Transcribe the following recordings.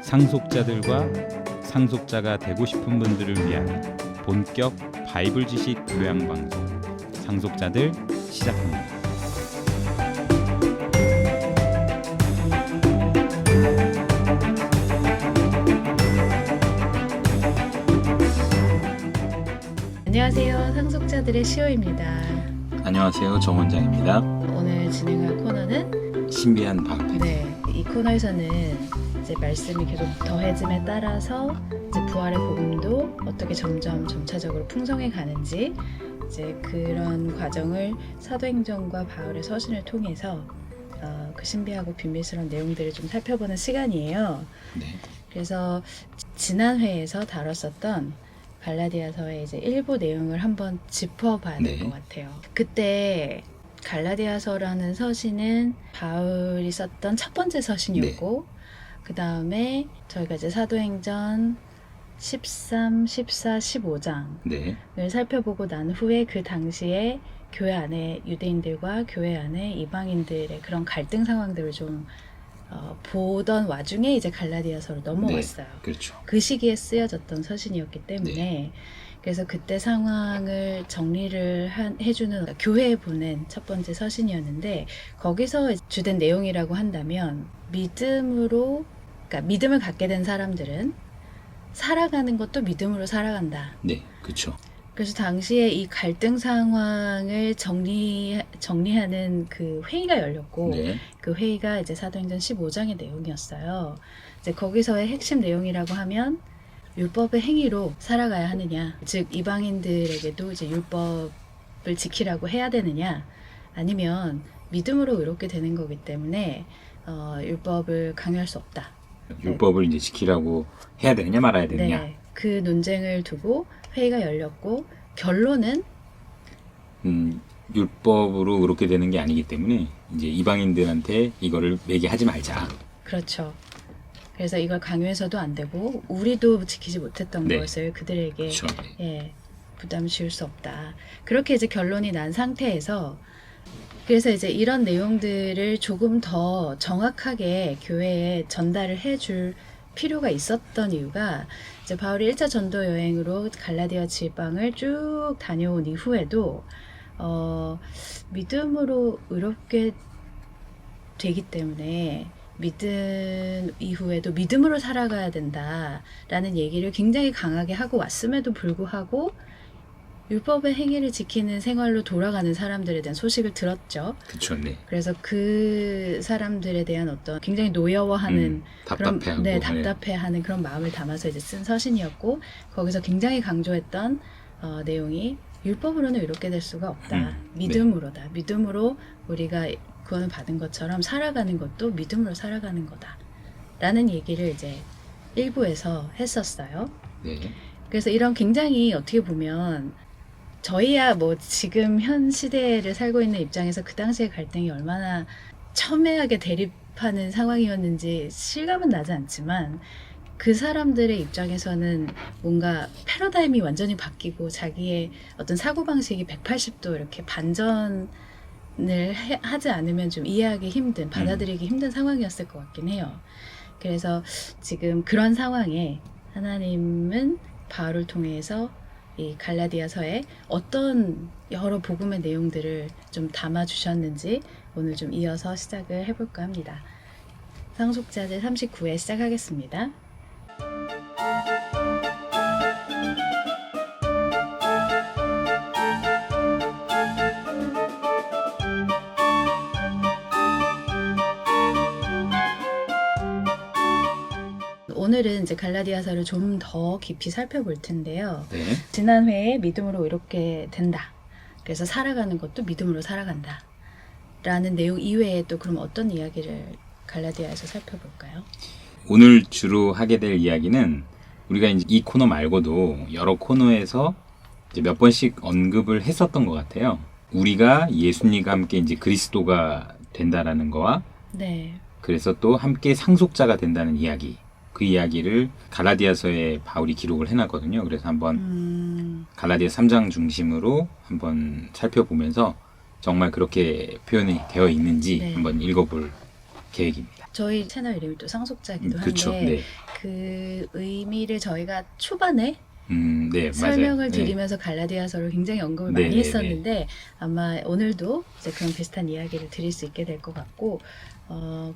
상속자들과 상속자가 되고 싶은 분들을 위한 본격 바이블 지식 교양 방송 상속자들 시작합니다. 안녕하세요. 상속자들의 시호입니다. 안녕하세요. 정원장입니다. 오늘 진행할 코너는 신비한 방패. 네, 이 코너에서는 이제 말씀이 계속 더해짐에 따라서 이제 부활의 복음도 어떻게 점차적으로 풍성해 가는지 이제 그런 과정을 사도행전과 바울의 서신을 통해서 그 신비하고 비밀스러운 내용들을 좀 살펴보는 시간이에요. 네. 그래서 지난 회에서 다뤘었던 갈라디아서의 이제 일부 내용을 한번 짚어봐야 될 것 같아요. 그때 갈라디아서라는 서신은 바울이 썼던 첫 번째 서신이었고 그 다음에 저희가 이제 사도행전 13, 14, 15장을 살펴보고 난 후에 그 당시에 교회 안에 유대인들과 교회 안에 이방인들의 그런 갈등 상황들을 좀 보던 와중에 이제 갈라디아서로 넘어왔어요. 네, 그렇죠. 그 시기에 쓰여졌던 서신이었기 때문에 그래서 그때 상황을 정리를 해주는 교회에 보낸 첫 번째 서신이었는데 거기서 주된 내용이라고 한다면 그러니까 믿음을 갖게 된 사람들은 살아가는 것도 믿음으로 살아간다. 네, 그렇죠. 그래서 당시에 이 갈등 상황을 정리하는 그 회의가 열렸고 그 회의가 이제 사도행전 15장의 내용이었어요. 이제 거기서의 핵심 내용이라고 하면 율법의 행위로 살아가야 하느냐, 즉 이방인들에게도 이제 율법을 지키라고 해야 되느냐, 아니면 믿음으로 의롭게 되는 거기 때문에 율법을 강요할 수 없다. 율법을 이제 지키라고 해야 되느냐 말아야 되느냐. 네, 그 논쟁을 두고 회의가 열렸고 결론은 율법으로 의롭게 되는 게 아니기 때문에 이제 이방인들한테 이거를 매게 하지 말자. 그렇죠. 그래서 이걸 강요해서도 안 되고 우리도 지키지 못했던 것을 그들에게 그렇죠. 부담 지을 수 없다. 그렇게 이제 결론이 난 상태에서 그래서 이제 이런 내용들을 조금 더 정확하게 교회에 전달을 해줄 필요가 있었던 이유가 이제 바울이 1차 전도 여행으로 갈라디아 지방을 쭉 다녀온 이후에도 믿음으로 의롭게 되기 때문에 믿음 이후에도 믿음으로 살아가야 된다라는 얘기를 굉장히 강하게 하고 왔음에도 불구하고 율법의 행위를 지키는 생활로 돌아가는 사람들에 대한 소식을 들었죠. 그렇죠. 네. 그래서 그 사람들에 대한 어떤 굉장히 노여워하는 답답해하고 답답해하는 그런 마음을 담아서 이제 쓴 서신이었고 거기서 굉장히 강조했던 내용이 율법으로는 의롭게 될 수가 없다. 믿음으로다. 믿음으로 우리가 구원을 받은 것처럼 살아가는 것도 믿음으로 살아가는 거다. 라는 얘기를 이제 일부에서 했었어요. 네. 그래서 이런 굉장히 어떻게 보면 저희야 뭐 지금 현 시대를 살고 있는 입장에서 그 당시의 갈등이 얼마나 첨예하게 대립하는 상황이었는지 실감은 나지 않지만 그 사람들의 입장에서는 뭔가 패러다임이 완전히 바뀌고 자기의 어떤 사고방식이 180도 이렇게 반전을 하지 않으면 좀 이해하기 힘든, 받아들이기 힘든 상황이었을 것 같긴 해요. 그래서 지금 그런 상황에 하나님은 바울을 통해서 이 갈라디아서에 어떤 여러 복음의 내용들을 좀 담아 주셨는지 오늘 좀 이어서 시작을 해볼까 합니다. 상속자들 39회 시작하겠습니다. 오늘은 이제 갈라디아서를 좀 더 깊이 살펴볼 텐데요. 지난 회에 믿음으로 이렇게 된다. 그래서 살아가는 것도 믿음으로 살아간다. 라는 내용 이외에 또 그럼 어떤 이야기를 갈라디아에서 살펴볼까요? 오늘 주로 하게 될 이야기는 우리가 이제 이 코너 말고도 여러 코너에서 이제 몇 번씩 언급을 했었던 것 같아요. 우리가 예수님과 함께 이제 그리스도가 된다라는 거와 그래서 또 함께 상속자가 된다는 이야기. 그 그 이야기를 갈라디아서에 바울이 기록을 해놨거든요. 그래서 한번 갈라디아 3장 중심으로 한번 살펴보면서 정말 그렇게 표현이 되어 있는지 네. 한번 읽어볼 계획입니다. 저희 채널 이름이 또 상속자기도 그렇죠. 한데 네. 그 의미를 저희가 초반에 네, 설명을 맞아요. 드리면서 갈라디아서를 굉장히 언급을 네, 많이 네, 했었는데 아마 오늘도 이제 그런 비슷한 이야기를 드릴 수 있게 될 것 같고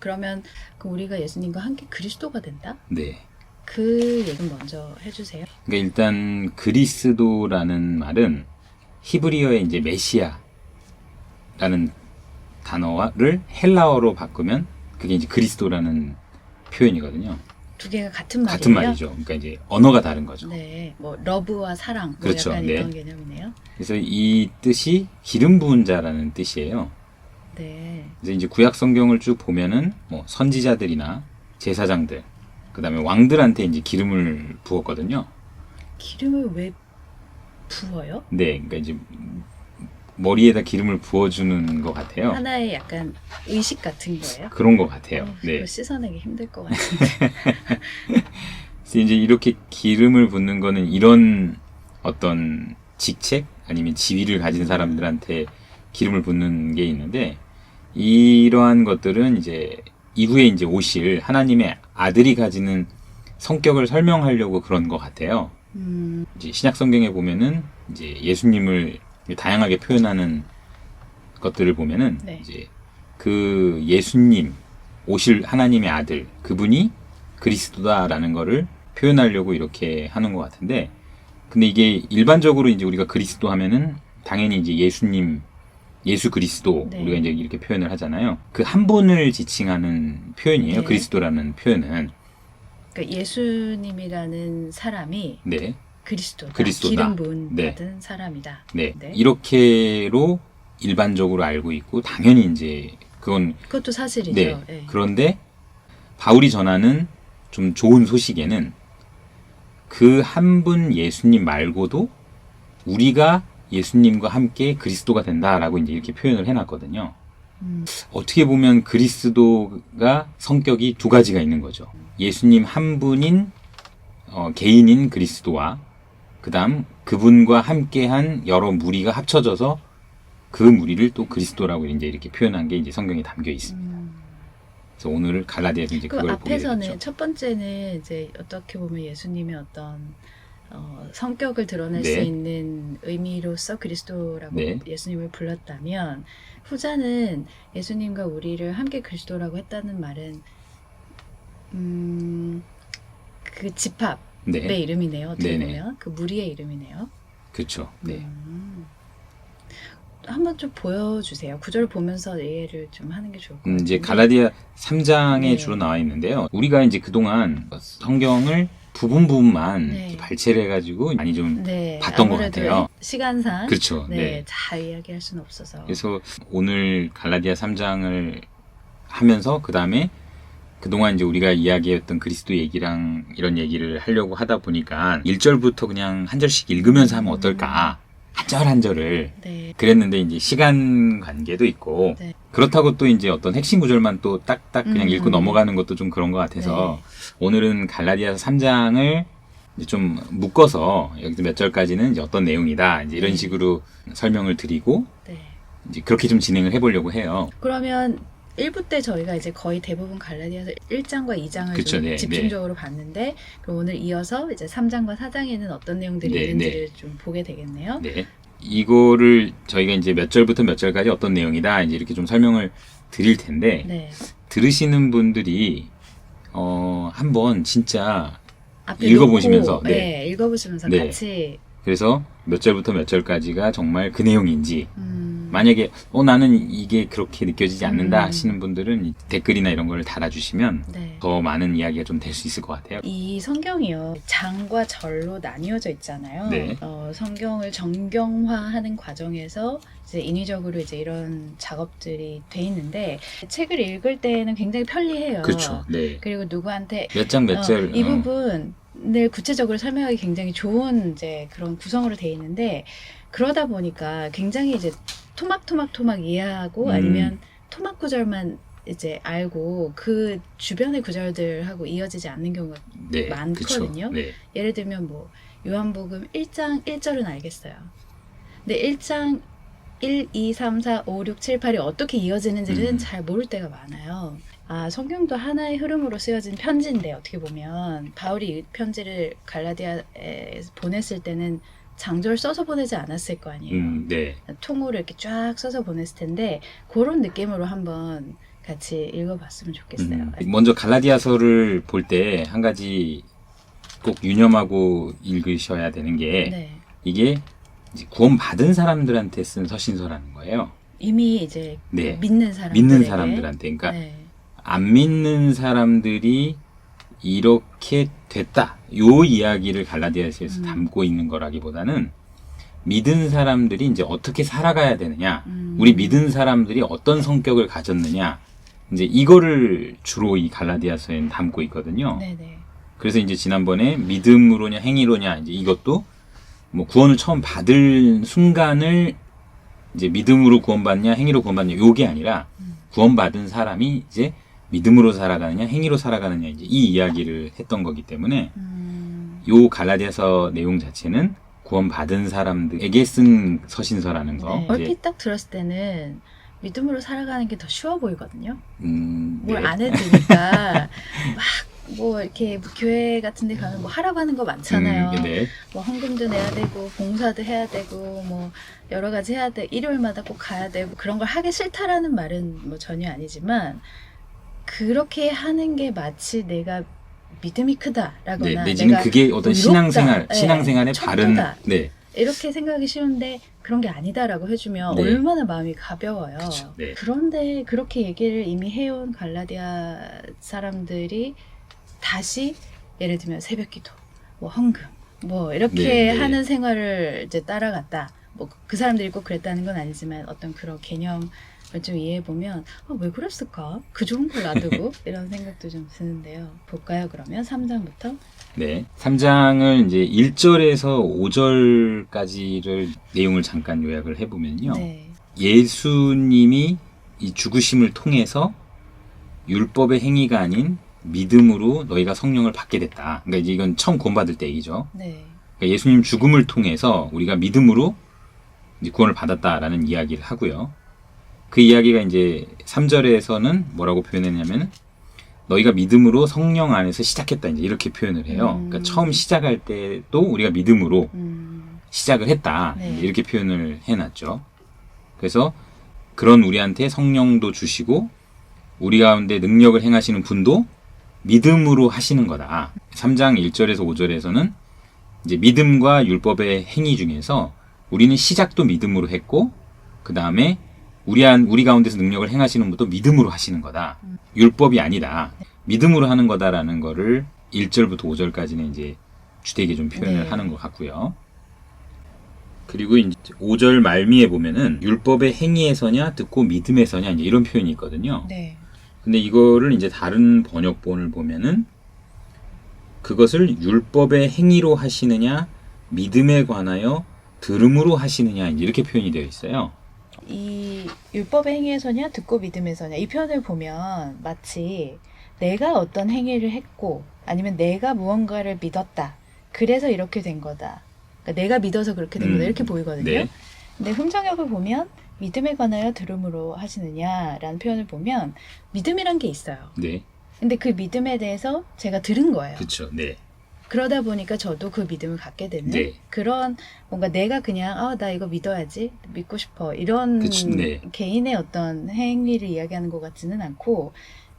그러면 그 우리가 예수님과 함께 그리스도가 된다? 네. 그 얘기 먼저 해주세요. 그러니까 일단 그리스도라는 말은 히브리어의 이제 메시아라는 단어를 헬라어로 바꾸면 그게 이제 그리스도라는 표현이거든요. 두 개가 같은 말이에요? 같은 말이죠. 그러니까 이제 언어가 다른 거죠. 네, 뭐 러브와 사랑, 뭐 그렇죠. 약간 네. 이런 개념이네요. 그래서 이 뜻이 기름 부은 자라는 뜻이에요. 네, 그래서 이제 구약 성경을 쭉 보면은 뭐 선지자들이나 제사장들, 그다음에 왕들한테 이제 기름을 부었거든요. 기름을 왜 부어요? 네, 그러니까 이제 머리에다 기름을 부어주는 것 같아요. 하나의 약간 의식 같은 거예요? 그런 것 같아요. 네. 그거 씻어내기 힘들 것 같은데. 그래서 이제 이렇게 기름을 붓는 거는 이런 어떤 직책 아니면 지위를 가진 사람들한테 기름을 붓는 게 있는데 이러한 것들은 이제 이후에 이제 오실 하나님의 아들이 가지는 성격을 설명하려고 그런 것 같아요. 이제 신약 성경에 보면은 이제 예수님을 다양하게 표현하는 것들을 보면은 네. 이제 그 예수님 오실 하나님의 아들 그분이 그리스도다라는 거를 표현하려고 이렇게 하는 것 같은데 근데 이게 일반적으로 이제 우리가 그리스도 하면은 당연히 이제 예수님 예수 그리스도 네. 우리가 이제 이렇게 표현을 하잖아요. 그 한 분을 지칭하는 표현이에요. 네. 그리스도라는 표현은. 그러니까 예수님이라는 사람이 네. 그리스도다. 그리스도다. 기름 부은 네. 받은 사람이다. 네. 네. 이렇게로 일반적으로 알고 있고 당연히 이제 그건 그것도 사실이죠. 네. 네. 그런데 바울이 전하는 좀 좋은 소식에는 그 한 분 예수님 말고도 우리가 예수님과 함께 그리스도가 된다라고 이제 이렇게 표현을 해놨거든요. 어떻게 보면 그리스도가 성격이 두 가지가 있는 거죠. 예수님 한 분인 개인인 그리스도와 그다음 그분과 함께한 여러 무리가 합쳐져서 그 무리를 또 그리스도라고 이제 이렇게 표현한 게 이제 성경에 담겨 있습니다. 그래서 오늘 갈라디아에서 이제 그 그걸 보게 앞에서는 되죠. 첫 번째는 이제 어떻게 보면 예수님의 어떤 성격을 드러낼 네. 수 있는 의미로서 그리스도라고 네. 예수님을 불렀다면 후자는 예수님과 우리를 함께 그리스도라고 했다는 말은 그 집합의 네, 이름이네요. 어떻게 네네. 보면 그 무리의 이름이네요. 그렇죠. 네. 한번 좀 보여주세요. 구절을 보면서 이해를 좀 하는 게 좋을 것 같아요. 이제 갈라디아 3장에 네. 주로 나와 있는데요. 우리가 이제 그동안 성경을 부분만 네. 이렇게 발췌를 해가지고 많이 좀 네, 봤던 것 아무래도 같아요. 시간상 그렇죠. 네, 네. 잘 이야기할 수는 없어서. 그래서 오늘 갈라디아 3장을 하면서 그 다음에 그동안 이제 우리가 이야기했던 그리스도 얘기랑 이런 얘기를 하려고 하다 보니까 1절부터 그냥 한 절씩 읽으면서 하면 어떨까. 한 절 한 절을 네. 그랬는데 이제 시간 관계도 있고 네. 그렇다고 또 이제 어떤 핵심 구절만 또 딱딱 그냥 읽고 음. 넘어가는 것도 좀 그런 것 같아서 오늘은 갈라디아서 3장을 이제 좀 묶어서 여기서 몇 절까지는 이제 어떤 내용이다 이제 이런 네. 식으로 설명을 드리고 네. 이제 그렇게 좀 진행을 해보려고 해요. 그러면 1부 때 저희가 이제 거의 대부분 갈라디아서 1장과 2장을 그쵸, 좀 네, 집중적으로 봤는데 그럼 오늘 이어서 이제 3장과 4장에는 어떤 내용들이 네, 있는지를 좀 보게 되겠네요. 네. 이거를 저희가 이제 몇 절부터 몇 절까지 어떤 내용이다 이제 이렇게 좀 설명을 드릴 텐데 네. 들으시는 분들이 한번 진짜 앞에 읽어보시면서, 놓고, 네. 읽어보시면서 네. 같이 그래서 몇 절부터 몇 절까지가 정말 그 내용인지 만약에 나는 이게 그렇게 느껴지지 않는다 하시는 분들은 댓글이나 이런 걸 달아주시면 네. 더 많은 이야기가 좀 될 수 있을 것 같아요. 이 성경이요 장과 절로 나뉘어져 있잖아요. 네. 성경을 정경화하는 과정에서 이제 인위적으로 이제 이런 작업들이 돼 있는데 책을 읽을 때는 굉장히 편리해요. 그렇죠. 네. 그리고 누구한테 몇 장 몇 절. 이 부분을 구체적으로 설명하기 굉장히 좋은 이제 그런 구성으로 돼 있는데 그러다 보니까 굉장히 이제 토막 이해하고 아니면 토막 구절만 이제 알고 그 주변의 구절들하고 이어지지 않는 경우가 네, 많거든요. 그쵸. 네. 예를 들면 뭐 요한복음 1장 1절은 알겠어요. 근데 1장 1, 2, 3, 4, 5, 6, 7, 8이 어떻게 이어지는지는 잘 모를 때가 많아요. 아, 성경도 하나의 흐름으로 쓰여진 편지인데 어떻게 보면 바울이 이 편지를 갈라디아에 보냈을 때는 장절 써서 보내지 않았을 거 아니에요. 네. 통으로 이렇게 쫙 써서 보냈을 텐데 그런 느낌으로 한번 같이 읽어봤으면 좋겠어요. 먼저 갈라디아서를 볼 때 한 가지 꼭 유념하고 읽으셔야 되는 게 네. 이게 이제 구원받은 사람들한테 쓴 서신서라는 거예요. 이미 이제 네. 믿는 사람들에게 믿는 사람들한테. 그러니까 네. 안 믿는 사람들이 이렇게 됐다. 요 이야기를 갈라디아서에서 담고 있는 거라기보다는 믿은 사람들이 이제 어떻게 살아가야 되느냐. 우리 믿은 사람들이 어떤 성격을 가졌느냐. 이제 이거를 주로 이 갈라디아서에는 담고 있거든요. 네네. 그래서 이제 지난번에 믿음으로냐 행위로냐 이제 이것도 뭐 구원을 처음 받을 순간을 이제 믿음으로 구원받냐 행위로 구원받냐 요게 아니라 구원받은 사람이 이제 믿음으로 살아가느냐 행위로 살아가느냐 이제 이 이야기를 했던 거기 때문에 요 갈라디아서 내용 자체는 구원받은 사람들에게 쓴 서신서라는 거. 네. 이제 얼핏 딱 들었을 때는 믿음으로 살아가는 게 더 쉬워 보이거든요. 뭘 네. 안 해주니까 막 뭐 이렇게 교회 같은 데 가면 뭐 하라고 하는 거 많잖아요. 네. 뭐 헌금도 내야 되고 봉사도 해야 되고 뭐 여러 가지 해야 돼. 일요일마다 꼭 가야 되고 그런 걸 하기 싫다라는 말은 뭐 전혀 아니지만 그렇게 하는 게 마치 내가 믿음이 크다라거나 내지는 내가 그게 어떤 의롭다, 신앙생활의 바른 척도다. 네. 이렇게 생각하기 쉬운데 그런 게 아니다라고 해주면 네. 얼마나 마음이 가벼워요. 그쵸, 네. 그런데 그렇게 얘기를 이미 해온 갈라디아 사람들이 다시 예를 들면 새벽기도, 뭐 헌금, 뭐 이렇게 네, 네. 하는 생활을 이제 따라갔다. 뭐 그 사람들이 꼭 그랬다는 건 아니지만 어떤 그런 개념을 좀 이해해 보면 왜 그랬을까? 그 좋은 걸 놔두고 이런 생각도 좀 드는데요. 볼까요? 그러면 3장부터. 네. 3장을 이제 1절에서 5절까지를 내용을 잠깐 요약을 해보면요. 네. 예수님이 이 죽으심을 통해서 율법의 행위가 아닌 믿음으로 너희가 성령을 받게 됐다. 그러니까 이제 이건 처음 구원받을 때 얘기죠. 네. 그러니까 예수님 죽음을 통해서 우리가 믿음으로 이제 구원을 받았다라는 이야기를 하고요. 그 이야기가 이제 3절에서는 뭐라고 표현했냐면 너희가 믿음으로 성령 안에서 시작했다. 이제 이렇게 표현을 해요. 그러니까 처음 시작할 때도 우리가 믿음으로 시작을 했다. 네. 이렇게 표현을 해놨죠. 그래서 그런 우리한테 성령도 주시고 우리 가운데 능력을 행하시는 분도 믿음으로 하시는 거다. 3장 1절에서 5절에서는 이제 믿음과 율법의 행위 중에서 우리는 시작도 믿음으로 했고 그 다음에 우리 가운데서 능력을 행하시는 분도 믿음으로 하시는 거다. 율법이 아니다. 믿음으로 하는 거다라는 거를 1절부터 5절까지는 이제 주되게 좀 표현을 네. 하는 것 같고요. 그리고 이제 5절 말미에 보면은 율법의 행위에서냐 듣고 믿음에서냐 이제 이런 표현이 있거든요. 네. 근데 이거를 이제 다른 번역본을 보면은 그것을 율법의 행위로 하시느냐 믿음에 관하여 들음으로 하시느냐 이제 이렇게 표현이 되어 있어요. 이 율법의 행위에서냐 듣고 믿음에서냐 이 표현을 보면 마치 내가 어떤 행위를 했고 아니면 내가 무언가를 믿었다 그래서 이렇게 된 거다 그러니까 내가 믿어서 그렇게 된 거다 이렇게 보이거든요. 네. 근데 흥정역을 보면 믿음에 관하여 들음으로 하시느냐라는 표현을 보면 믿음이란 게 있어요. 네. 근데 그 믿음에 대해서 제가 들은 거예요. 그렇죠. 네. 그러다 보니까 저도 그 믿음을 갖게 되는 네. 그런 뭔가 내가 그냥 나 이거 믿어야지 믿고 싶어 이런 그치, 네. 개인의 어떤 행위를 이야기하는 것 같지는 않고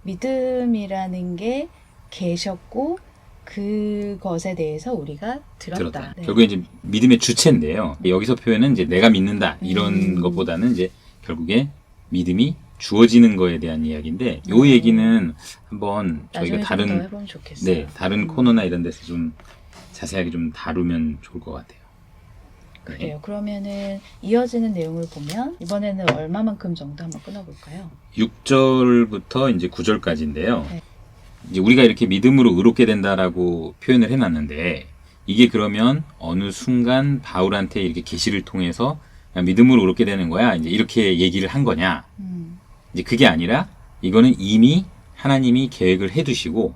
믿음이라는 게 계셨고 그것에 대해서 우리가 들었다. 네. 결국에 이제 믿음의 주체인데요. 여기서 표현은 이제 내가 믿는다 이런 것보다는 이제 결국에 믿음이 주어지는 거에 대한 이야기인데 요 얘기는 한번 저희가 나중에 좀 더 해보면 좋겠어요. 다른 코너나 이런 데서 좀 자세하게 좀 다루면 좋을 것 같아요. 그래요. 그러면은 이어지는 내용을 보면 이번에는 얼마만큼 정도 한번 끊어볼까요? 6절부터 이제 9절까지인데요. 네. 이제 우리가 이렇게 믿음으로 의롭게 된다라고 표현을 해놨는데 이게 그러면 어느 순간 바울한테 이렇게 계시를 통해서 믿음으로 의롭게 되는 거야. 이제 이렇게 얘기를 한 거냐? 이제 그게 아니라 이거는 이미 하나님이 계획을 해두시고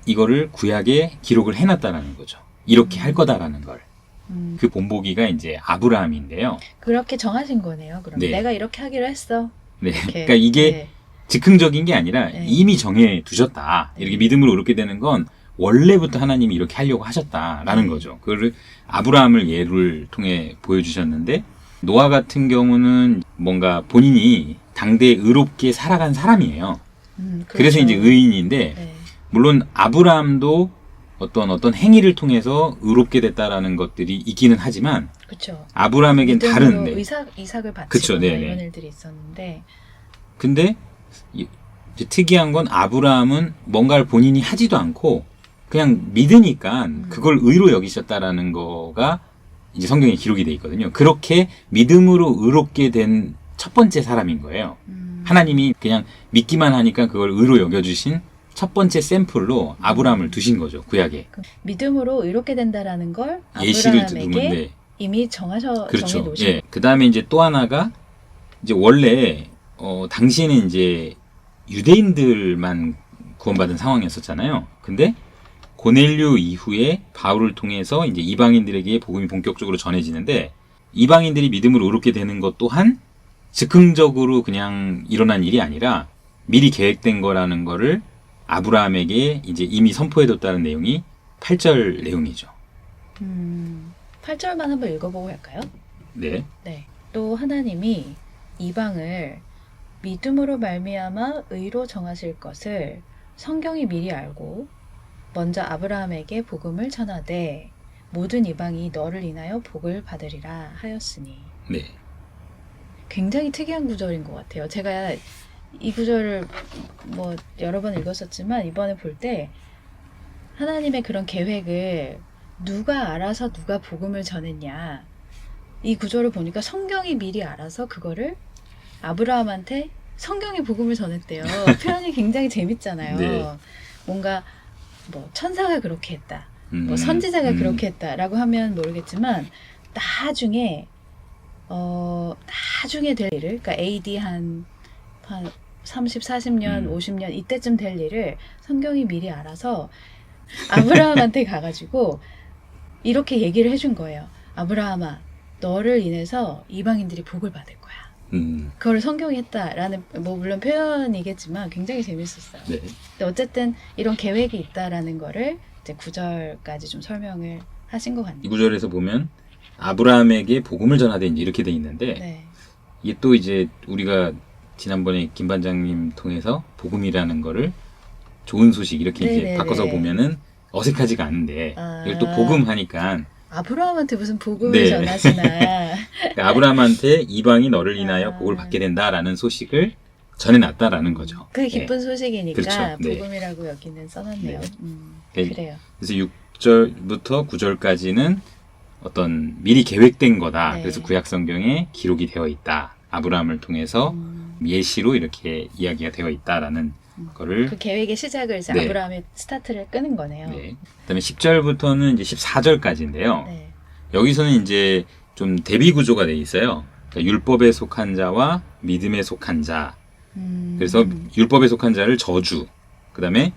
이거를 구약에 기록을 해놨다라는 거죠. 이렇게 할 거다라는 걸. 그 본보기가 이제 아브라함인데요. 그렇게 정하신 거네요. 그럼 네. 내가 이렇게 하기로 했어. 네. 이렇게. 그러니까 이게 네. 즉흥적인 게 아니라 네. 이미 정해 두셨다. 이렇게 믿음으로 의롭게 되는 건 원래부터 하나님이 이렇게 하려고 하셨다라는 거죠. 그걸 아브라함을 예를 통해 보여주셨는데 노아 같은 경우는 뭔가 본인이 당대에 의롭게 살아간 사람이에요. 그래서 그렇죠. 이제 의인인데 네. 물론 아브라함도 어떤 행위를 통해서 의롭게 됐다라는 것들이 있기는 하지만 그렇죠. 아브라함에겐 다른 네. 이삭을 바치고 그쵸, 네네. 이런 일들이 있었는데 근데 이제 특이한 건 아브라함은 뭔가를 본인이 하지도 않고 그냥 믿으니까 그걸 의로 여기셨다라는 거가 이제 성경에 기록이 돼 있거든요. 그렇게 믿음으로 의롭게 된 첫 번째 사람인 거예요. 하나님이 그냥 믿기만 하니까 그걸 의로 여겨주신 첫 번째 샘플로 아브라함을 두신 거죠. 구약에. 믿음으로 의롭게 된다라는 걸 예시를 아브라함에게 두는데 이미 그렇죠. 정해놓으신 예. 그 다음에 이제 또 하나가 이제 원래 당시에는 이제 유대인들만 구원받은 상황이었었잖아요. 근데 고넬료 이후에 바울을 통해서 이제 이방인들에게 복음이 본격적으로 전해지는데 이방인들이 믿음으로 의롭게 되는 것 또한 즉흥적으로 그냥 일어난 일이 아니라 미리 계획된 거라는 거를 아브라함에게 이제 이미 선포해뒀다는 내용이 8절 내용이죠. 8절만 한번 읽어보고 할까요? 네. 네. 또 하나님이 이방을 믿음으로 말미암아 의로 정하실 것을 성경이 미리 알고 먼저 아브라함에게 복음을 전하되 모든 이방이 너를 인하여 복을 받으리라 하였으니. 네. 굉장히 특이한 구절인 것 같아요. 제가 이 구절을 뭐 여러 번 읽었었지만 이번에 볼 때 하나님의 그런 계획을 누가 알아서 누가 복음을 전했냐, 이 구절을 보니까 성경이 미리 알아서 그거를 아브라함한테 성경이 복음을 전했대요. 표현이 굉장히 재밌잖아요. 네. 뭔가 뭐 천사가 그렇게 했다, 뭐 선지자가 그렇게 했다라고 하면 모르겠지만 나중에 될 일을, 그러니까 AD 한 30, 40년, 50년 이때쯤 될 일을 성경이 미리 알아서 아브라함한테 가가지고 이렇게 얘기를 해준 거예요. 아브라함아, 너를 인해서 이방인들이 복을 받을 거야. 그걸 성경이 했다라는, 뭐 물론 표현이겠지만 굉장히 재밌었어요. 네. 근데 어쨌든 이런 계획이 있다라는 거를 이제 9절까지 좀 설명을 하신 것 같네요. 이 구절에서 보면 아브라함에게 복음을 전하되 이제 이렇게 돼 있는데 네. 이게 또 이제 우리가 지난번에 김 반장님 통해서 복음이라는 거를 좋은 소식 이렇게 이제 네네네. 바꿔서 보면은 어색하지가 않은데 이걸 또 복음 하니까 아브라함한테 무슨 복음을 네. 전하시나. 그러니까 아브라함한테 이방이 너를 인하여 복을 받게 된다라는 소식을 전해놨다라는 거죠. 그게 기쁜 소식이니까 그렇죠. 네. 복음이라고 여기는 써놨네요. 네. 그래요. 그래서 6절부터 9절까지는 어떤 미리 계획된 거다. 네. 그래서 구약 성경에 기록이 되어 있다. 아브라함을 통해서 예시로 이렇게 이야기가 되어 있다라는 거를 그 계획의 시작을 이제 네. 아브라함의 스타트를 끄는 거네요. 네. 그다음에 10절부터는 이제 14절까지인데요. 네. 여기서는 이제 좀 대비 구조가 돼 있어요. 그러니까 율법에 속한 자와 믿음에 속한 자. 그래서 율법에 속한 자를 저주, 그다음에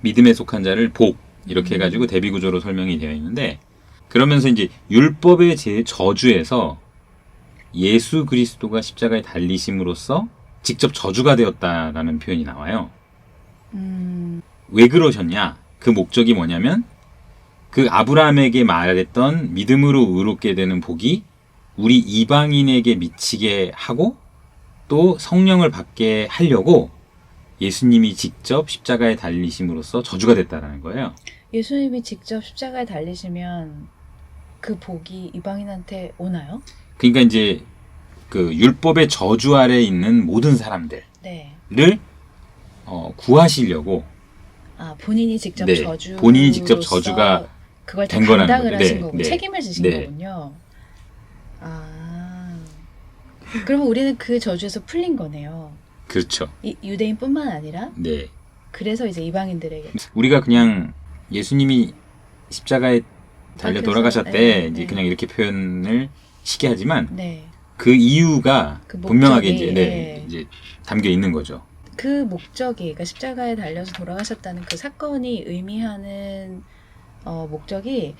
믿음에 속한 자를 복, 이렇게 해가지고 대비 구조로 설명이 되어 있는데, 그러면서 이제 율법의 저주에서 예수 그리스도가 십자가에 달리심으로써 직접 저주가 되었다라는 표현이 나와요. 왜 그러셨냐? 그 목적이 뭐냐면 그 아브라함에게 말했던 믿음으로 의롭게 되는 복이 우리 이방인에게 미치게 하고 또 성령을 받게 하려고 예수님이 직접 십자가에 달리심으로써 저주가 됐다라는 거예요. 예수님이 직접 십자가에 달리시면 그 복이 이방인한테 오나요? 그러니까 이제 그 율법의 저주 아래 있는 모든 사람들을 네. 구하시려고 본인이 직접 네, 본인이 직접 저주가 그걸 다 된 거라는 담당을 거죠. 하신 네, 거고 네. 책임을 지신 네. 거군요. 그러면 우리는 그 저주에서 풀린 거네요. 그렇죠. 유대인뿐만 아니라 네. 그래서 이제 이방인들에게 우리가 그냥 예수님이 십자가에 달려 그래서, 돌아가셨대 네, 이제 네. 그냥 이렇게 표현을 쉽게 하지만 네. 그 이유가 그 분명하게 목적이, 이제, 예. 이제 담겨 있는 거죠. 그 목적이, 그러니까 십자가에 달려서 돌아가셨다는 그 사건이 의미하는 목적이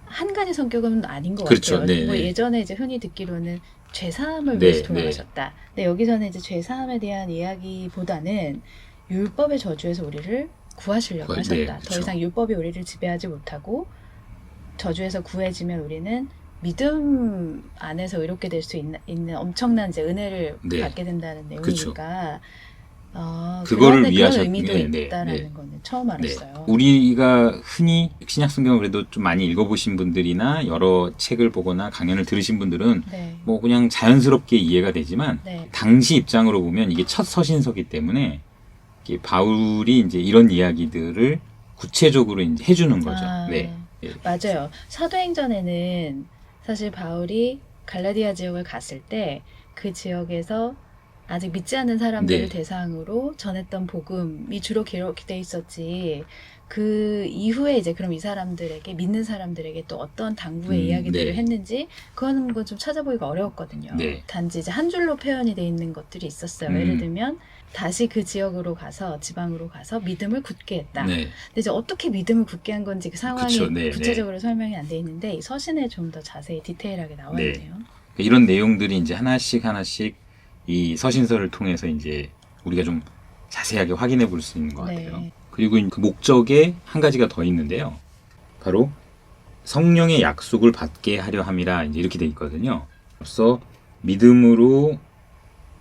한 가지 성격은 아닌 것 그렇죠. 같아요. 네, 뭐 네. 예전에 이제 흔히 듣기로는 죄사함을 네, 위해서 돌아가셨다. 근데 여기서는 이제 죄사함에 대한 이야기보다는 율법의 저주에서 우리를 구하시려고 네, 하셨다. 그렇죠. 더 이상 율법이 우리를 지배하지 못하고 저주에서 구해지면 우리는 믿음 안에서 의롭게 될 수 있는 엄청난 이제 은혜를 네. 받게 된다는 그렇죠. 내용이니까 그거를 그런 위하셨- 의미도 네, 네, 있다라는 네. 거는 처음 네. 알았어요. 우리가 흔히 신약 성경을 그래도 좀 많이 읽어보신 분들이나 여러 책을 보거나 강연을 들으신 분들은 네. 뭐 그냥 자연스럽게 이해가 되지만 네. 당시 입장으로 보면 이게 첫 서신서기 때문에 이게 바울이 이제 이런 이야기들을 구체적으로 이제 해주는 거죠. 아, 네. 예. 맞아요. 사도행전에는 사실 바울이 갈라디아 지역을 갔을 때 그 지역에서 아직 믿지 않는 사람들을 네. 대상으로 전했던 복음이 주로 기록돼 있었지. 그 이후에 이제 그럼 이 사람들에게 믿는 사람들에게 또 어떤 당부의 이야기들을 네. 했는지 그건 좀 찾아보기가 어려웠거든요. 네. 단지 이제 한 줄로 표현이 돼 있는 것들이 있었어요. 예를 들면 다시 그 지역으로 가서 지방으로 가서 믿음을 굳게 했다. 네. 근데 이제 어떻게 믿음을 굳게 한 건지 그 상황이 그쵸, 네, 구체적으로 설명이 안 돼 있는데 이 서신에 좀 더 자세히 디테일하게 나와 네. 있네요. 이런 내용들이 이제 하나씩 이 서신서를 통해서 이제 우리가 좀 자세하게 확인해 볼 수 있는 것 네. 같아요. 그리고 그 목적에 한 가지가 더 있는데요. 바로 성령의 약속을 받게 하려 함이라 이제 이렇게 돼 있거든요. 그래서 믿음으로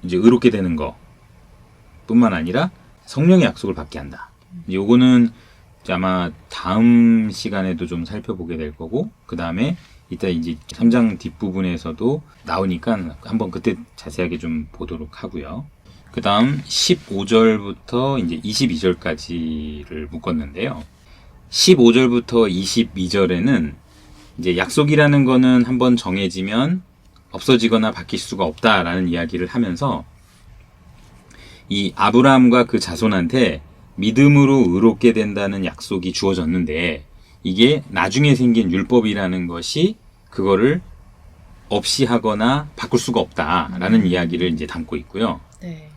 이제 의롭게 되는 거 뿐만 아니라 성령의 약속을 받게 한다. 요거는 이제 아마 다음 시간에도 좀 살펴보게 될 거고, 그 다음에 이따 이제 3장 뒷부분에서도 나오니까 한번 그때 자세하게 좀 보도록 하고요. 그 다음 15절부터 이제 22절까지를 묶었는데요. 15절부터 22절에는 이제 약속이라는 거는 한번 정해지면 없어지거나 바뀔 수가 없다라는 이야기를 하면서 이 아브라함과 그 자손한테 믿음으로 의롭게 된다는 약속이 주어졌는데 이게 나중에 생긴 율법이라는 것이 그거를 없이 하거나 바꿀 수가 없다라는 이야기를 이제 담고 있고요. 네.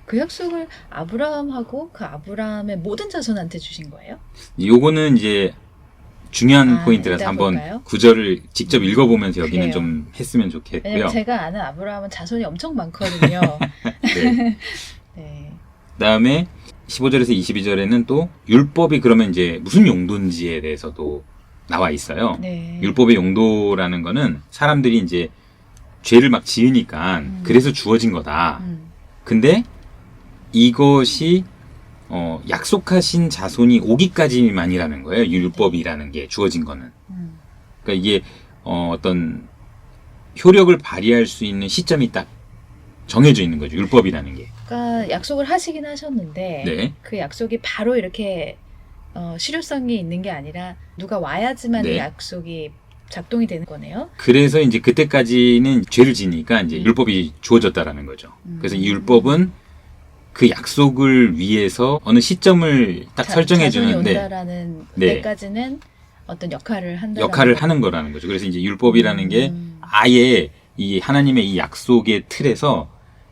그 약속을 아브라함하고 그 아브라함의 모든 자손한테 주신 거예요? 요거는 이제 중요한 포인트라서 이따 한번 볼까요? 구절을 직접 읽어보면서 여기는 그래요. 좀 했으면 좋겠고요. 왜냐면 제가 아는 아브라함은 자손이 엄청 많거든요. 네. 네. 그다음에 15절에서 22절에는 또 율법이 그러면 이제 무슨 용도인지에 대해서도 나와 있어요. 네. 율법의 용도라는 거는 사람들이 이제 죄를 막 지으니까 그래서 주어진 거다. 근데 이것이 약속하신 자손이 오기까지만이라는 거예요. 율법이라는 게 주어진 거는. 그러니까 이게 어떤 효력을 발휘할 수 있는 시점이 딱 정해져 있는 거죠. 율법이라는 게. 그러니까 약속을 하시긴 하셨는데 네. 그 약속이 바로 이렇게 실효성이 있는 게 아니라 누가 와야지만 네. 이 약속이 작동이 되는 거네요. 그래서 이제 그때까지는 죄를 지니까 이제 율법이 주어졌다라는 거죠. 그래서 이 율법은 그 약속을 위해서 어느 시점을 딱 설정해 자손이 주는데 온다라는 네. 때까지는 어떤 역할을 한다. 역할을 하는 거라는 거죠. 그래서 이제 율법이라는 게 아예 이 하나님의 이 약속의 틀에서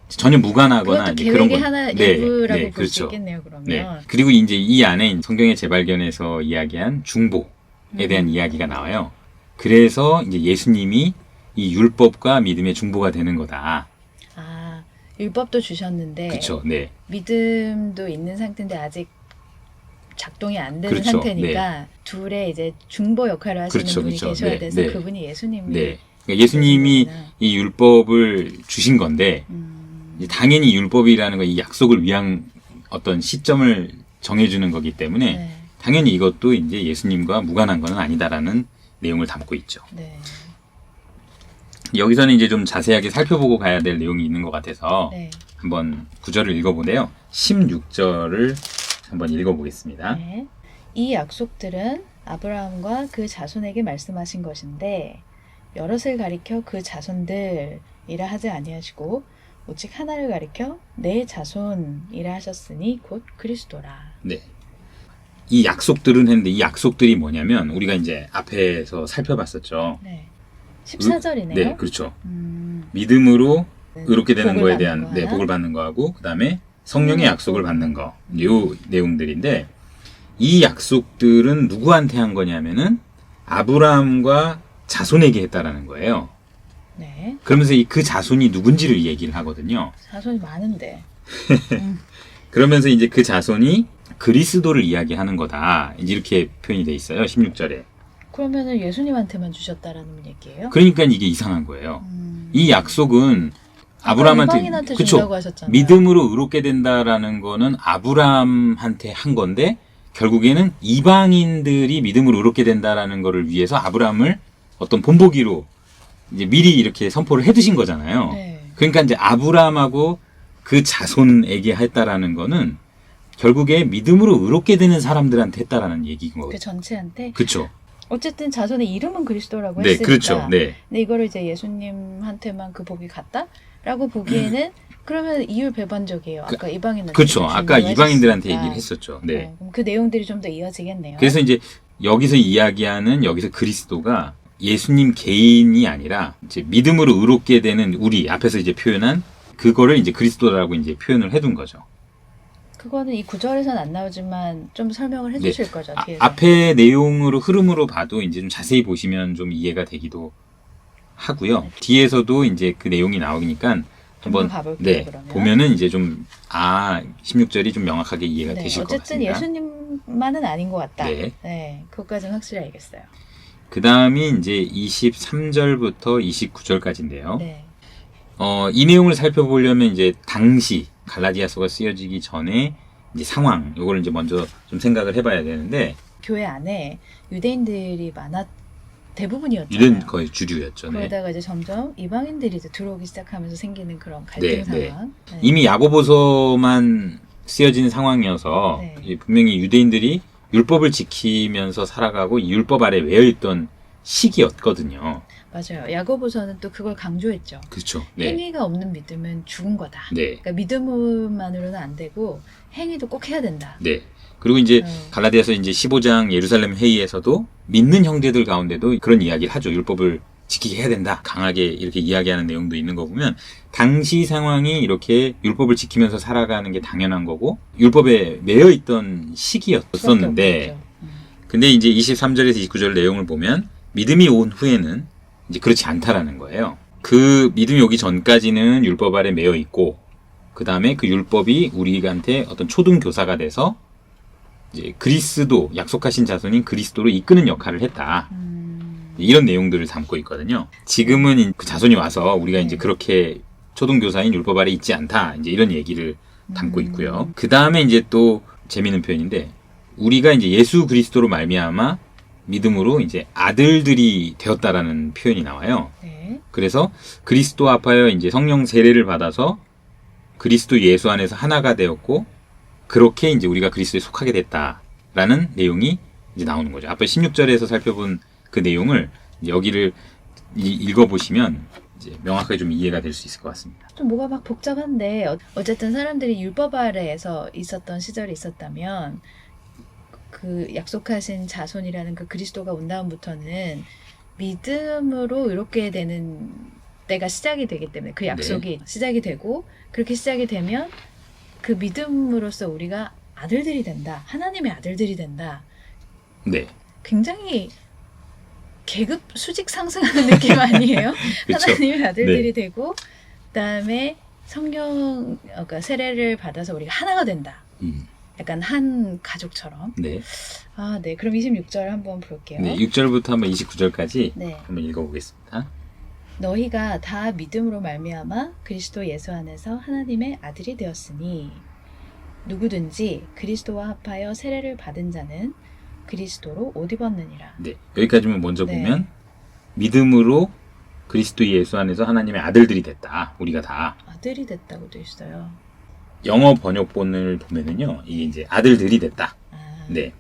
전혀 무관하거나 그것도 이제 그런 계획의 거. 하나 네, 일부라고 네, 볼 수 그렇죠. 있겠네요. 그러면. 네. 그리고 이제 이 안에 성경의 재발견에서 이야기한 중보에 대한 이야기가 나와요. 그래서 이제 예수님이 이 율법과 믿음의 중보가 되는 거다. 아, 율법도 주셨는데 그렇죠. 네. 믿음도 있는 상태인데 아직 작동이 안 되는 그렇죠. 상태니까 둘의 이제 중보 역할을 하시는 그렇죠, 분이 그렇죠. 계셔야 네, 돼서 네. 그분이 예수님이 네. 그러니까 예수님이 되시는구나. 이 율법을 주신 건데 이제 당연히 율법이라는 건 이 약속을 위한 어떤 시점을 정해주는 거기 때문에 네. 당연히 이것도 이제 예수님과 무관한 건 아니다라는 내용을 담고 있죠. 네. 여기서는 이제 좀 자세하게 살펴보고 가야 될 내용이 있는 것 같아서 네. 한번 구절을 읽어보네요. 16절을 한번 읽어보겠습니다. 네. 이 약속들은 아브라함과 그 자손에게 말씀하신 것인데 여럿을 가리켜 그 자손들이라 하지 아니하시고 오직 하나를 가리켜 내 자손이라 하셨으니 곧 그리스도라. 네. 이 약속들은 했는데 이 약속들이 뭐냐면 우리가 이제 앞에서 살펴봤었죠. 네. 14절이네요. 네, 그렇죠. 믿음으로 의롭게 되는 복을 거에 받는 대한 거 네, 하나. 복을 받는 거하고 그다음에 성령의 약속을 받는 거. 요 내용들인데 이 약속들은 누구한테 한 거냐면은 아브라함과 자손에게 했다라는 거예요. 네. 그러면서 그 자손이 누군지를 얘기를 하거든요. 자손이 많은데. 그러면서 이제 그 자손이 그리스도를 이야기하는 거다. 이제 이렇게 표현이 돼 있어요. 16절에. 그러면은 예수님한테만 주셨다라는 얘기예요? 그러니까 이게 이상한 거예요. 이 약속은 아까 아브라함한테 이방인한테 그쵸? 준다고 하셨잖아요. 믿음으로 의롭게 된다라는 거는 아브라함한테 한 건데 결국에는 이방인들이 믿음으로 의롭게 된다라는 거를 위해서 아브라함을 어떤 본보기로 이제 미리 이렇게 선포를 해두신 거잖아요. 네. 그러니까 이제 아브라함하고 그 자손에게 했다라는 거는 결국에 믿음으로 의롭게 되는 사람들한테 했다라는 얘기인 거거든요. 그 전체한테. 그렇죠. 어쨌든 자손의 이름은 그리스도라고 네, 했으니까. 그렇죠. 네. 근데 이거를 이제 예수님한테만 그 복이 갔다라고 보기에는 그러면 이율 배반적이에요. 아까 이방인한테. 그렇죠. 아까 이방인들한테 했으니까. 얘기를 했었죠. 네. 그럼 그 내용들이 좀 더 이어지겠네요. 그래서 이제 여기서 이야기하는 여기서 그리스도가 예수님 개인이 아니라 이제 믿음으로 의롭게 되는 우리 앞에서 이제 표현한 그거를 이제 그리스도라고 이제 표현을 해둔 거죠. 그거는 이 구절에서는 안 나오지만 좀 설명을 해주실 거죠. 뒤에서. 앞에 내용으로 흐름으로 봐도 이제 좀 자세히 보시면 좀 이해가 되기도 하고요. 네. 뒤에서도 이제 그 내용이 나오니까 한번 가볼게요, 네, 그러면. 보면은 이제 좀 16절이 좀 명확하게 이해가 네, 되실 것 어쨌든 같습니다. 예수님만은 아닌 것 같다. 네. 네, 그것까지는 확실히 알겠어요. 그 다음이 이제 23절부터 29절까지인데요. 네. 이 내용을 살펴보려면 이제 당시 갈라디아서가 쓰여지기 전에 이제 상황, 요거를 이제 먼저 좀 생각을 해봐야 되는데, 교회 안에 유대인들이 대부분이었잖아요. 유대는 거의 주류였죠. 네. 그러다가 이제 점점 이방인들이 이제 들어오기 시작하면서 생기는 그런 갈등 네, 상황. 네. 이미 야고보서만 쓰여진 상황이어서 네. 분명히 유대인들이 율법을 지키면서 살아가고 이 율법 아래 외여있던 시기였거든요. 맞아요. 야고보서는 또 그걸 강조했죠. 그렇죠. 네. 행위가 없는 믿음은 죽은 거다. 네. 그러니까 믿음만으로는 안 되고 행위도 꼭 해야 된다. 네. 그리고 이제 갈라디아서 이제 15장 예루살렘 회의에서도 믿는 형제들 가운데도 그런 이야기를 하죠. 율법을 지키게 해야 된다. 강하게 이렇게 이야기하는 내용도 있는 거 보면 당시 상황이 이렇게 율법을 지키면서 살아가는 게 당연한 거고 율법에 매여 있던 시기였었는데 근데 이제 23절에서 29절 내용을 보면 믿음이 온 후에는 이제 그렇지 않다라는 거예요. 그 믿음이 오기 전까지는 율법 아래 매여 있고 그 다음에 그 율법이 우리한테 어떤 초등 교사가 돼서 이제 그리스도 약속하신 자손인 그리스도로 이끄는 역할을 했다. 이런 내용들을 담고 있거든요. 지금은 그 자손이 와서 우리가 이제 그렇게 초등 교사인 율법 아래 있지 않다. 이제 이런 얘기를 담고 있고요. 그 다음에 이제 또 재미있는 표현인데 우리가 이제 예수 그리스도로 말미암아 믿음으로 이제 아들들이 되었다라는 표현이 나와요. 네. 그래서 그리스도 앞하여 이제 성령 세례를 받아서 그리스도 예수 안에서 하나가 되었고 그렇게 이제 우리가 그리스도에 속하게 됐다라는 내용이 이제 나오는 거죠. 앞에 16절에서 살펴본 그 내용을 여기를 읽어보시면 이제 명확하게 좀 이해가 될 수 있을 것 같습니다. 좀 뭐가 막 복잡한데 어쨌든 사람들이 율법 아래에서 있었던 시절이 있었다면 그 약속하신 자손이라는 그 그리스도가 온 다음부터는 믿음으로 이렇게 되는 때가 시작이 되기 때문에 그 약속이 시작이 되고 그렇게 시작이 되면 그 믿음으로써 우리가 아들들이 된다. 하나님의 아들들이 된다. 네. 굉장히 계급 수직 상승하는 느낌 아니에요? 그쵸? 하나님의 아들들이 되고 그다음에 성령 그러니까 세례를 받아서 우리가 하나가 된다. 약간 한 가족처럼. 네. 아, 네. 그럼 26절 한번 볼게요. 네. 6절부터 한번 29절까지 네. 한번 읽어보겠습니다. 너희가 다 믿음으로 말미암아 그리스도 예수 안에서 하나님의 아들이 되었으니 누구든지 그리스도와 합하여 세례를 받은 자는 그리스도로 옷 입었느니라. 네. 여기까지만 먼저 네. 보면 믿음으로 그리스도 예수 안에서 하나님의 아들들이 됐다. 우리가 다. 아들이 됐다고 돼 있어요. 영어 번역본을 보면은요. 이게 이제 아들들이 됐다. 아, 네.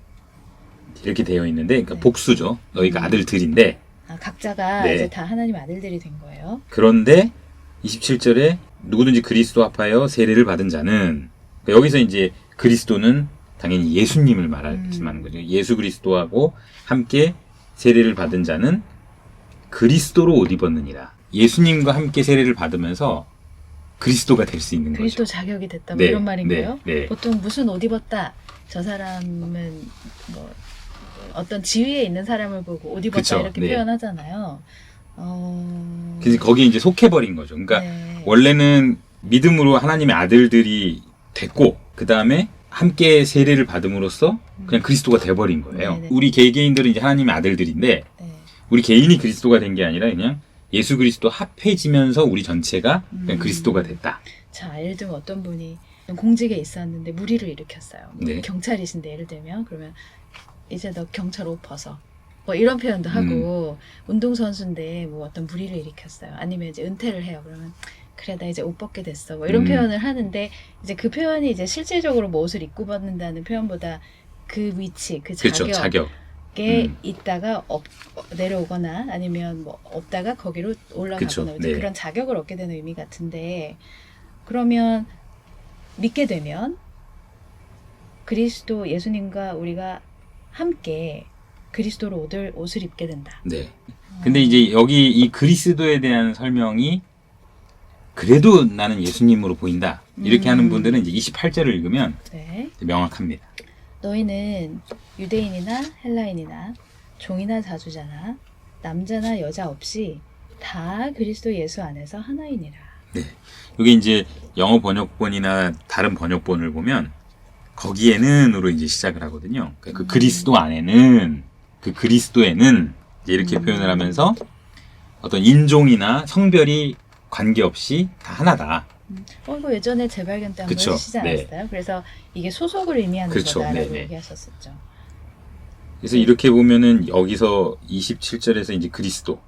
이렇게 되어 있는데 그러니까 네. 복수죠. 너희가 아들들인데 각자가 네. 이제 다 하나님 아들들이 된 거예요. 그런데 27절에 누구든지 그리스도 합하여 세례를 받은 자는 그러니까 여기서 이제 그리스도는 당연히 예수님을 말하는 거죠. 예수 그리스도하고 함께 세례를 받은 자는 그리스도로 옷 입었느니라. 예수님과 함께 세례를 받으면서 그리스도가 될 수 있는 그리스도 거죠. 자격이 됐다 뭐 네, 이런 말인가요? 네, 네. 보통 무슨 옷 입었다. 저 사람은 뭐 어떤 지위에 있는 사람을 보고 옷 입었다 그쵸, 이렇게 네. 표현하잖아요. 그래서 거기에 이제 속해버린 거죠. 그러니까 네. 원래는 믿음으로 하나님의 아들들이 됐고 그 다음에 함께 세례를 받음으로써 그냥 그리스도가 돼버린 거예요. 네네. 우리 개개인들은 이제 하나님의 아들들인데 네. 우리 개인이 그리스도가 된 게 아니라 그냥 예수 그리스도 합해지면서 우리 전체가 그냥 그리스도가 됐다. 자, 예를 들면 어떤 분이 공직에 있었는데 무리를 일으켰어요. 뭐 네. 경찰이신데 예를 들면 그러면 이제 너 경찰 옷 벗어. 뭐 이런 표현도 하고 운동선수인데 뭐 어떤 무리를 일으켰어요. 아니면 이제 은퇴를 해요. 그러면 그래 나 이제 옷 벗게 됐어. 뭐 이런 표현을 하는데 이제 그 표현이 이제 실질적으로 뭐 옷을 입고 벗는다는 표현보다 그 위치, 그 그렇죠. 자격. 자격에 있다가 내려오거나 아니면 뭐 없다가 거기로 올라가거나 그쵸. 이제 네. 그런 자격을 얻게 되는 의미 같은데 그러면 믿게 되면 그리스도 예수님과 우리가 함께 그리스도로 옷을 입게 된다. 네. 근데 이제 여기 이 그리스도에 대한 설명이 그래도 나는 예수님으로 보인다. 이렇게 하는 분들은 이제 28절을 읽으면 네. 명확합니다. 너희는 유대인이나 헬라인이나 종이나 자주자나 남자나 여자 없이 다 그리스도 예수 안에서 하나이니라. 네. 여기 이제 영어 번역본이나 다른 번역본을 보면 거기에는으로 이제 시작을 하거든요. 그러니까 그 그리스도 안에는 그 그리스도에는 이제 이렇게 표현을 하면서 어떤 인종이나 성별이 관계없이 다 하나다. 이거 예전에 재발견 때 한번 그쵸. 해주시지 네. 않았어요? 그래서 이게 소속을 의미하는 그쵸. 거다라고 네네. 얘기하셨었죠. 그래서 이렇게 보면은 여기서 27절에서 이제 그리스도,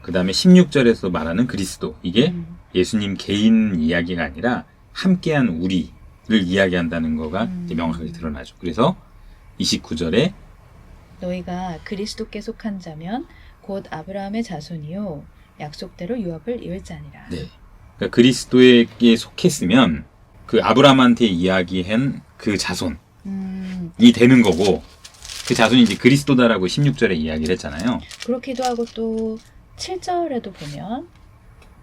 그 다음에 16절에서 말하는 그리스도, 이게 예수님 개인 이야기가 아니라 함께한 우리를 이야기한다는 거가 이제 명확하게 드러나죠. 그래서 29절에 너희가 그리스도께 속한 자면 곧 아브라함의 자손이요 약속대로 유업을 이을 자니라. 네. 그러니까 그리스도에게 속했으면 그 아브라함한테 이야기한 그 자손이 되는 거고 그 자손이 이제 그리스도다라고 16절에 이야기를 했잖아요. 그렇기도 하고 또 7절에도 보면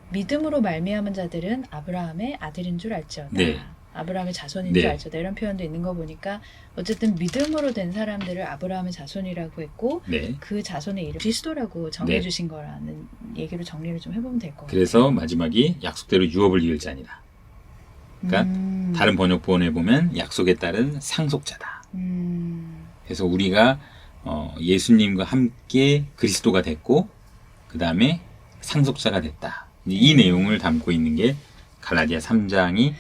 믿음으로 말미암은 자들은 아브라함의 아들인 줄 알지어다. 네. 아브라함의 자손인 네. 줄 알지어다. 이런 표현도 있는 거 보니까 어쨌든 믿음으로 된 사람들을 아브라함의 자손이라고 했고 네. 그 자손의 이름 그리스도라고 정해주신 거라는 얘기로 정리를 좀 해보면 될 것 같아요. 그래서 마지막이 약속대로 유업을 이을 자니라. 그러니까 다른 번역본에 보면 약속에 따른 상속자다. 그래서 우리가 예수님과 함께 그리스도가 됐고 그 다음에 상속자가 됐다. 이 내용을 담고 있는 게 갈라디아 3장이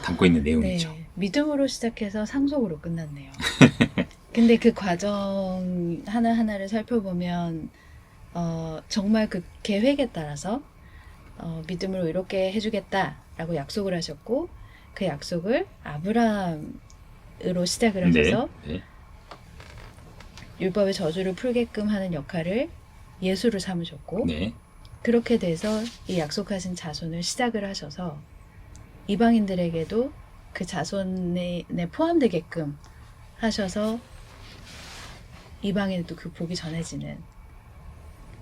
담고 있는 내용이죠. 네, 믿음으로 시작해서 상속으로 끝났네요. 근데 그 과정 하나하나를 살펴보면 정말 그 계획에 따라서 믿음으로 이렇게 해주겠다라고 약속을 하셨고 그 약속을 아브라함으로 시작을 하셔서 네. 율법의 저주를 풀게끔 하는 역할을 예수를 삼으셨고 네. 그렇게 돼서 이 약속하신 자손을 시작을 하셔서 이방인들에게도 그 자손에 포함되게끔 하셔서 이방인에도 그 복이 전해지는.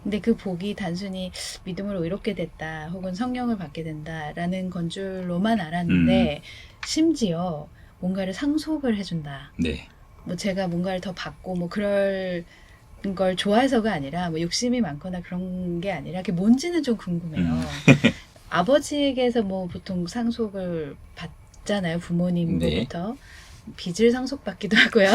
근데 그 복이 단순히 믿음으로 의롭게 됐다 혹은 성령을 받게 된다라는 건 줄로만 알았는데 심지어 뭔가를 상속을 해준다. 네. 뭐 제가 뭔가를 더 받고 뭐 그럴 걸 좋아해서가 아니라 뭐 욕심이 많거나 그런 게 아니라 그게 뭔지는 좀 궁금해요. 아버지에게서 뭐 보통 상속을 받잖아요. 부모님으로부터. 빚을 상속받기도 하고요.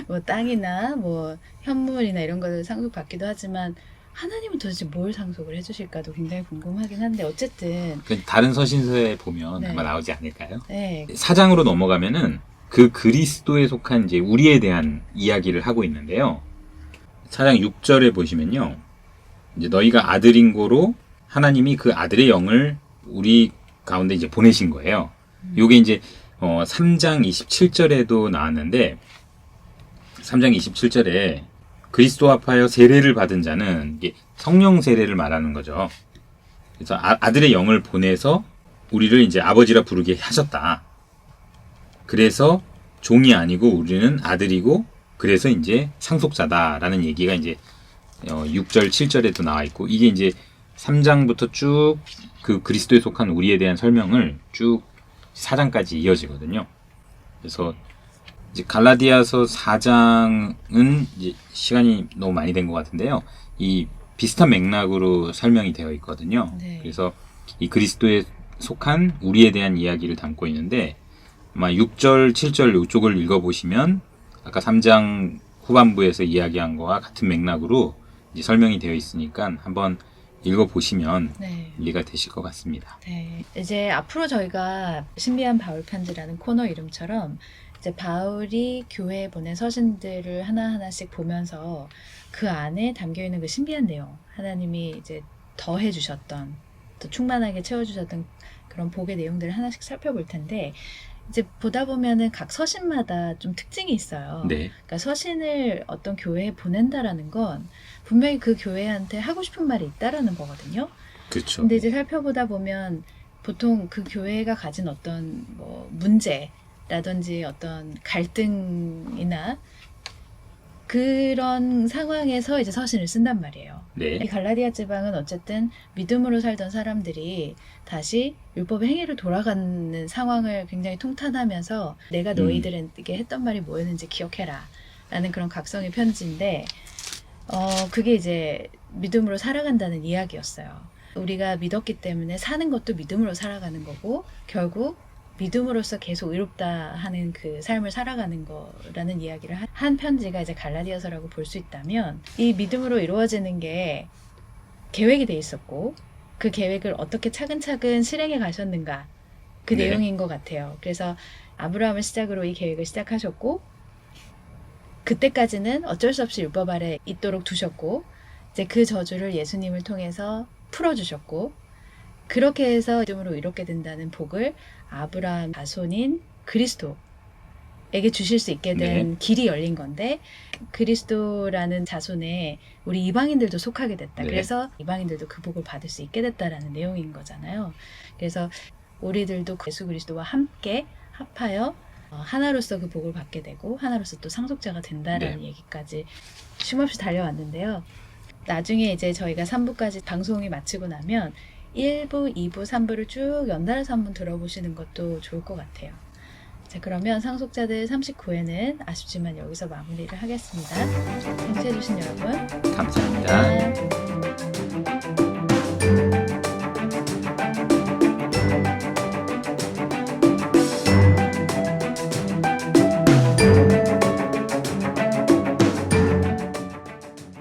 뭐 땅이나 뭐 현물이나 이런 것을 상속받기도 하지만 하나님은 도대체 뭘 상속을 해주실까도 굉장히 궁금하긴 한데 어쨌든 다른 서신서에 보면 네. 아마 나오지 않을까요? 네. 4장으로 넘어가면은 그 그리스도에 속한 이제 우리에 대한 이야기를 하고 있는데요. 4장 6절에 보시면요. 이제 너희가 아들인 고로 하나님이 그 아들의 영을 우리 가운데 이제 보내신 거예요. 요게 이제 3장 27절에도 나왔는데 3장 27절에 그리스도 합하여 세례를 받은 자는 이게 성령 세례를 말하는 거죠. 그래서 아들의 영을 보내서 우리를 이제 아버지라 부르게 하셨다. 그래서 종이 아니고 우리는 아들이고 그래서 이제 상속자다라는 얘기가 이제 6절, 7절에도 나와 있고 이게 이제 3장부터 쭉 그 그리스도에 속한 우리에 대한 설명을 쭉 4장까지 이어지거든요. 그래서 이제 갈라디아서 4장은 이제 시간이 너무 많이 된 것 같은데요. 이 비슷한 맥락으로 설명이 되어 있거든요. 네. 그래서 이 그리스도에 속한 우리에 대한 이야기를 담고 있는데 아마 6절, 7절 이쪽을 읽어보시면 아까 3장 후반부에서 이야기한 거와 같은 맥락으로 이제 설명이 되어 있으니까 한번 읽어보시면 네. 이해가 되실 것 같습니다. 네. 이제 앞으로 저희가 신비한 바울 편지라는 코너 이름처럼 이제 바울이 교회에 보낸 서신들을 하나하나씩 보면서 그 안에 담겨 있는 그 신비한 내용, 하나님이 이제 더해 주셨던, 또 충만하게 채워 주셨던 그런 복의 내용들을 하나씩 살펴볼 텐데 이제 보다 보면은 각 서신마다 좀 특징이 있어요. 네, 그러니까 서신을 어떤 교회에 보낸다라는 건 분명히 그 교회한테 하고 싶은 말이 있다라는 거거든요. 그렇죠. 근데 이제 살펴보다 보면 보통 그 교회가 가진 어떤 뭐 문제라든지 어떤 갈등이나 그런 상황에서 이제 서신을 쓴단 말이에요. 이 네, 갈라디아 지방은 어쨌든 믿음으로 살던 사람들이 다시 율법의 행위로 돌아가는 상황을 굉장히 통탄하면서 내가 너희들에게 했던 말이 뭐였는지 기억해라 라는 그런 각성의 편지인데 그게 이제 믿음으로 살아간다는 이야기였어요. 우리가 믿었기 때문에 사는 것도 믿음으로 살아가는 거고 결국 믿음으로써 계속 의롭다 하는 그 삶을 살아가는 거라는 이야기를 한 편지가 이제 갈라디아서라고 볼 수 있다면 이 믿음으로 이루어지는 게 계획이 돼 있었고 그 계획을 어떻게 차근차근 실행해 가셨는가 그 네. 내용인 것 같아요. 그래서 아브라함을 시작으로 이 계획을 시작하셨고 그때까지는 어쩔 수 없이 율법 아래 있도록 두셨고 이제 그 저주를 예수님을 통해서 풀어주셨고 그렇게 해서 믿음으로 이롭게 된다는 복을 아브라함 자손인 그리스도에게 주실 수 있게 된 길이 열린 건데 그리스도라는 자손에 우리 이방인들도 속하게 됐다. 네. 그래서 이방인들도 그 복을 받을 수 있게 됐다라는 내용인 거잖아요. 그래서 우리들도 예수 그리스도와 함께 합하여 하나로서 그 복을 받게 되고 하나로서 또 상속자가 된다라는 네. 얘기까지 쉼없이 달려왔는데요. 나중에 이제 저희가 3부까지 방송이 마치고 나면 1부, 2부, 3부를 쭉 연달아서 한번 들어보시는 것도 좋을 것 같아요. 자, 그러면 상속자들 39회는 아쉽지만 여기서 마무리를 하겠습니다. 청취해주신 여러분 감사합니다. 감사합니다.